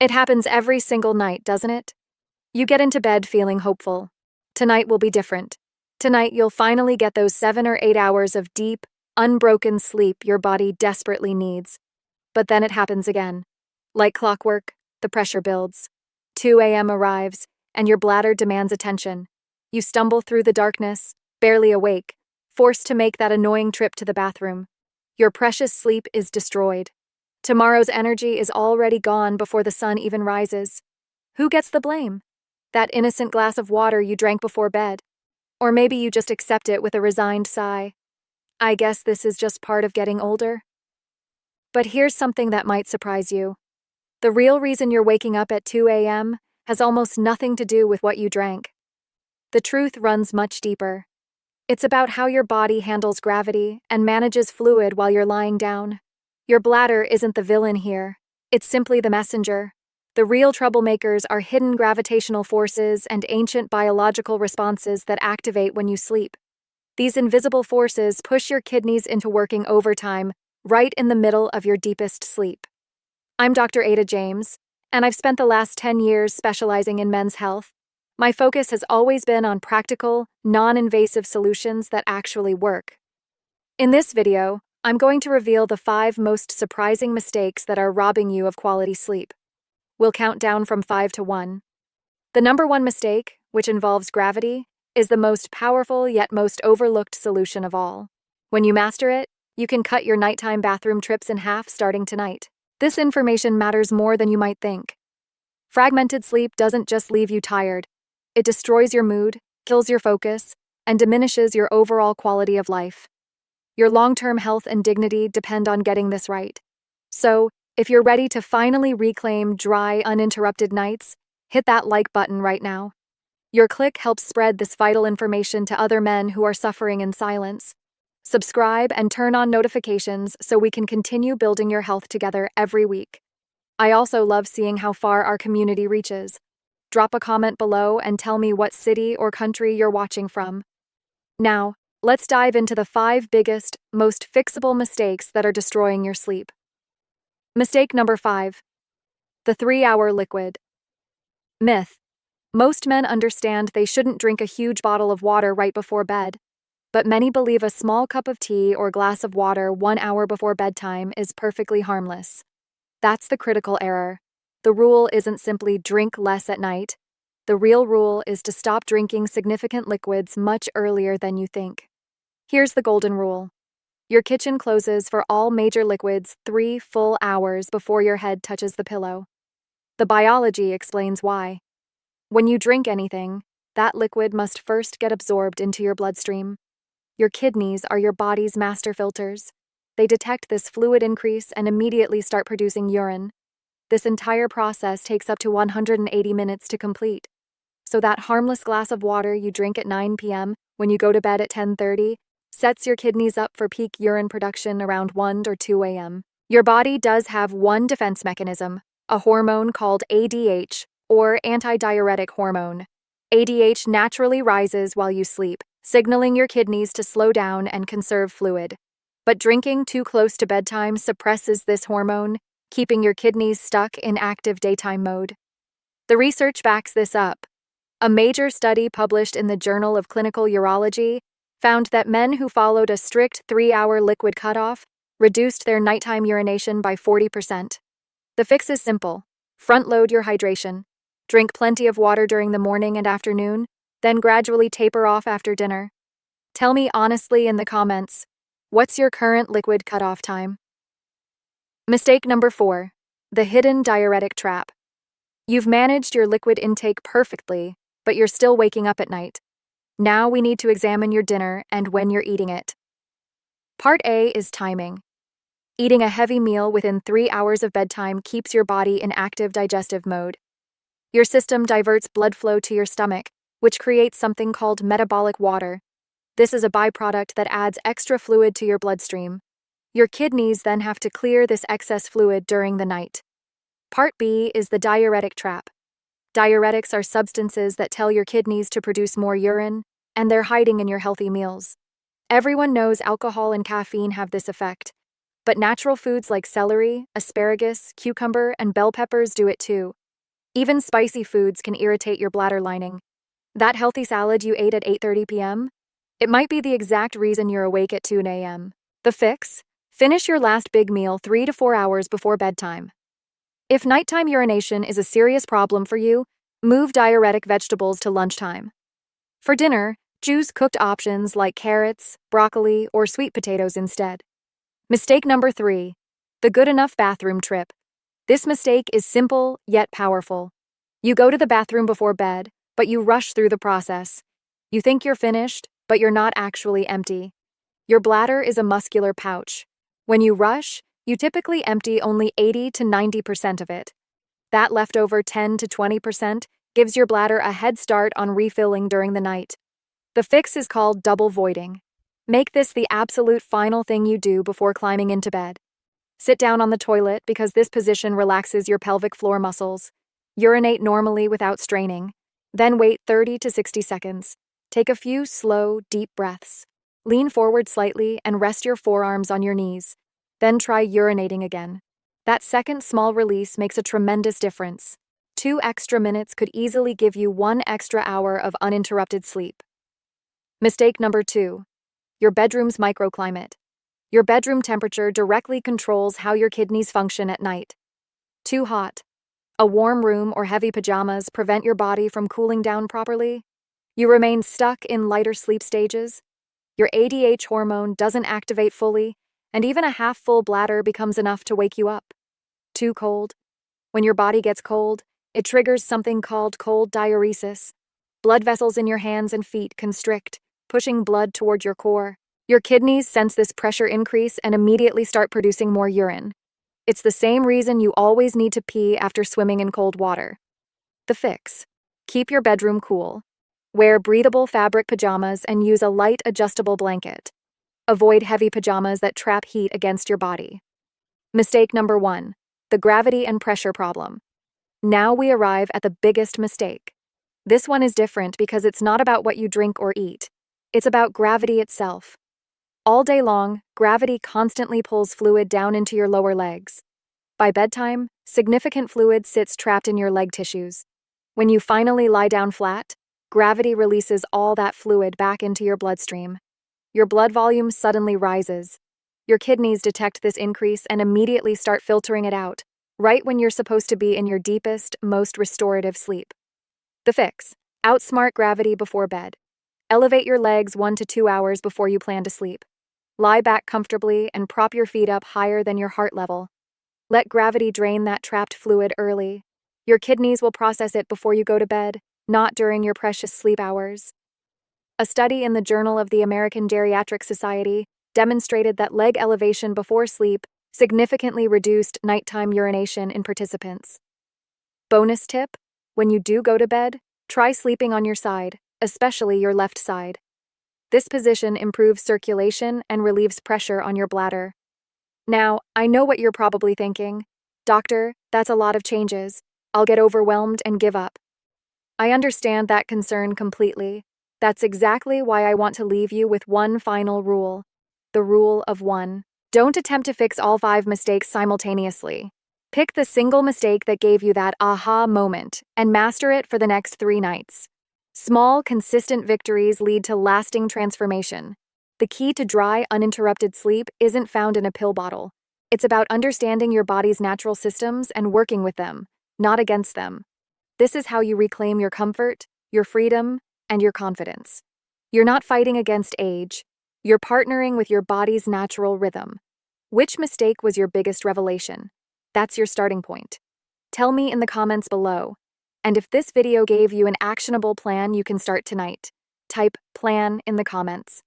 It happens every single night, doesn't it? You get into bed feeling hopeful. Tonight will be different. Tonight you'll finally get those 7 or 8 hours of deep, unbroken sleep your body desperately needs. But then it happens again. Like clockwork, the pressure builds. 2 a.m. arrives, and your bladder demands attention. You stumble through the darkness, barely awake, forced to make that annoying trip to the bathroom. Your precious sleep is destroyed. Tomorrow's energy is already gone before the sun even rises. Who gets the blame? That innocent glass of water you drank before bed. Or maybe you just accept it with a resigned sigh. I guess this is just part of getting older. But here's something that might surprise you. The real reason you're waking up at 2 a.m. has almost nothing to do with what you drank. The truth runs much deeper. It's about how your body handles gravity and manages fluid while you're lying down. Your bladder isn't the villain here. It's simply the messenger. The real troublemakers are hidden gravitational forces and ancient biological responses that activate when you sleep. These invisible forces push your kidneys into working overtime right in the middle of your deepest sleep. I'm Dr. Ada James, and I've spent the last 10 years specializing in men's health. My focus has always been on practical, non-invasive solutions that actually work. In this video, I'm going to reveal the 5 most surprising mistakes that are robbing you of quality sleep. We'll count down from 5 to 1. The number 1 mistake, which involves gravity, is the most powerful yet most overlooked solution of all. When you master it, you can cut your nighttime bathroom trips in half starting tonight. This information matters more than you might think. Fragmented sleep doesn't just leave you tired. It destroys your mood, kills your focus, and diminishes your overall quality of life. Your long-term health and dignity depend on getting this right. So, if you're ready to finally reclaim dry, uninterrupted nights, hit that like button right now. Your click helps spread this vital information to other men who are suffering in silence. Subscribe and turn on notifications so we can continue building your health together every week. I also love seeing how far our community reaches. Drop a comment below and tell me what city or country you're watching from. Now, let's dive into the 5 biggest, most fixable mistakes that are destroying your sleep. Mistake number 5. The 3-hour liquid. Myth. Most men understand they shouldn't drink a huge bottle of water right before bed, but many believe a small cup of tea or glass of water 1 hour before bedtime is perfectly harmless. That's the critical error. The rule isn't simply drink less at night. The real rule is to stop drinking significant liquids much earlier than you think. Here's the golden rule. Your kitchen closes for all major liquids 3 full hours before your head touches the pillow. The biology explains why. When you drink anything, that liquid must first get absorbed into your bloodstream. Your kidneys are your body's master filters. They detect this fluid increase and immediately start producing urine. This entire process takes up to 180 minutes to complete. So that harmless glass of water you drink at 9 p.m. when you go to bed at 10:30 sets your kidneys up for peak urine production around 1 or 2 a.m. Your body does have one defense mechanism, a hormone called ADH, or antidiuretic hormone. ADH naturally rises while you sleep, signaling your kidneys to slow down and conserve fluid. But drinking too close to bedtime suppresses this hormone, keeping your kidneys stuck in active daytime mode. The research backs this up. A major study published in the Journal of Clinical Urology found that men who followed a strict 3-hour liquid cutoff reduced their nighttime urination by 40%. The fix is simple. Front-load your hydration. Drink plenty of water during the morning and afternoon, then gradually taper off after dinner. Tell me honestly in the comments, what's your current liquid cutoff time? Mistake number 4. The hidden diuretic trap. You've managed your liquid intake perfectly, but you're still waking up at night. Now we need to examine your dinner and when you're eating it. Part A is timing. Eating a heavy meal within 3 hours of bedtime keeps your body in active digestive mode. Your system diverts blood flow to your stomach, which creates something called metabolic water. This is a byproduct that adds extra fluid to your bloodstream. Your kidneys then have to clear this excess fluid during the night. Part B is the diuretic trap. Diuretics are substances that tell your kidneys to produce more urine, and they're hiding in your healthy meals. Everyone knows alcohol and caffeine have this effect, But natural foods like celery, asparagus, cucumber, and bell peppers do it too. Even spicy foods can irritate your bladder lining. That healthy salad you ate at 8:30 p.m.? It might be the exact reason you're awake at 2 a.m. The fix? Finish your last big meal 3 to 4 hours before bedtime. If nighttime urination is a serious problem for you, move diuretic vegetables to lunchtime. For dinner, choose cooked options like carrots, broccoli, or sweet potatoes instead. Mistake number 3. The good enough bathroom trip. This mistake is simple yet powerful. You go to the bathroom before bed, but you rush through the process. You think you're finished, but you're not actually empty. Your bladder is a muscular pouch. When you rush, you typically empty only 80 to 90% of it. That leftover 10 to 20% gives your bladder a head start on refilling during the night. The fix is called double voiding. Make this the absolute final thing you do before climbing into bed. Sit down on the toilet because this position relaxes your pelvic floor muscles. Urinate normally without straining. Then wait 30 to 60 seconds. Take a few slow, deep breaths. Lean forward slightly and rest your forearms on your knees. Then try urinating again. That second small release makes a tremendous difference. 2 extra minutes could easily give you 1 extra hour of uninterrupted sleep. Mistake number 2. Your bedroom's microclimate. Your bedroom temperature directly controls how your kidneys function at night. Too hot. A warm room or heavy pajamas prevent your body from cooling down properly. You remain stuck in lighter sleep stages. Your ADH hormone doesn't activate fully, and even a half-full bladder becomes enough to wake you up. Too cold. When your body gets cold, it triggers something called cold diuresis. Blood vessels in your hands and feet constrict, pushing blood toward your core. Your kidneys sense this pressure increase and immediately start producing more urine. It's the same reason you always need to pee after swimming in cold water. The fix: keep your bedroom cool. Wear breathable fabric pajamas and use a light adjustable blanket. Avoid heavy pajamas that trap heat against your body. Mistake number 1. The gravity and pressure problem. Now we arrive at the biggest mistake. This one is different because it's not about what you drink or eat. It's about gravity itself. All day long, gravity constantly pulls fluid down into your lower legs. By bedtime, significant fluid sits trapped in your leg tissues. When you finally lie down flat, gravity releases all that fluid back into your bloodstream. Your blood volume suddenly rises. Your kidneys detect this increase and immediately start filtering it out, right when you're supposed to be in your deepest, most restorative sleep. The fix: outsmart gravity before bed. Elevate your legs 1 to 2 hours before you plan to sleep. Lie back comfortably and prop your feet up higher than your heart level. Let gravity drain that trapped fluid early. Your kidneys will process it before you go to bed, not during your precious sleep hours. A study in the Journal of the American Geriatric Society demonstrated that leg elevation before sleep significantly reduced nighttime urination in participants. Bonus tip: when you do go to bed, try sleeping on your side, especially your left side. This position improves circulation and relieves pressure on your bladder. Now, I know what you're probably thinking. Doctor, that's a lot of changes. I'll get overwhelmed and give up. I understand that concern completely. That's exactly why I want to leave you with one final rule. The rule of 1. Don't attempt to fix all 5 mistakes simultaneously. Pick the single mistake that gave you that aha moment and master it for the next 3 nights. Small, consistent victories lead to lasting transformation. The key to dry, uninterrupted sleep isn't found in a pill bottle. It's about understanding your body's natural systems and working with them, not against them. This is how you reclaim your comfort, your freedom, and your confidence. You're not fighting against age. You're partnering with your body's natural rhythm. Which mistake was your biggest revelation? That's your starting point. Tell me in the comments below. And if this video gave you an actionable plan you can start tonight, type "plan" in the comments.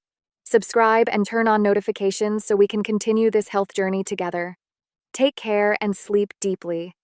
Subscribe and turn on notifications so we can continue this health journey together. Take care and sleep deeply.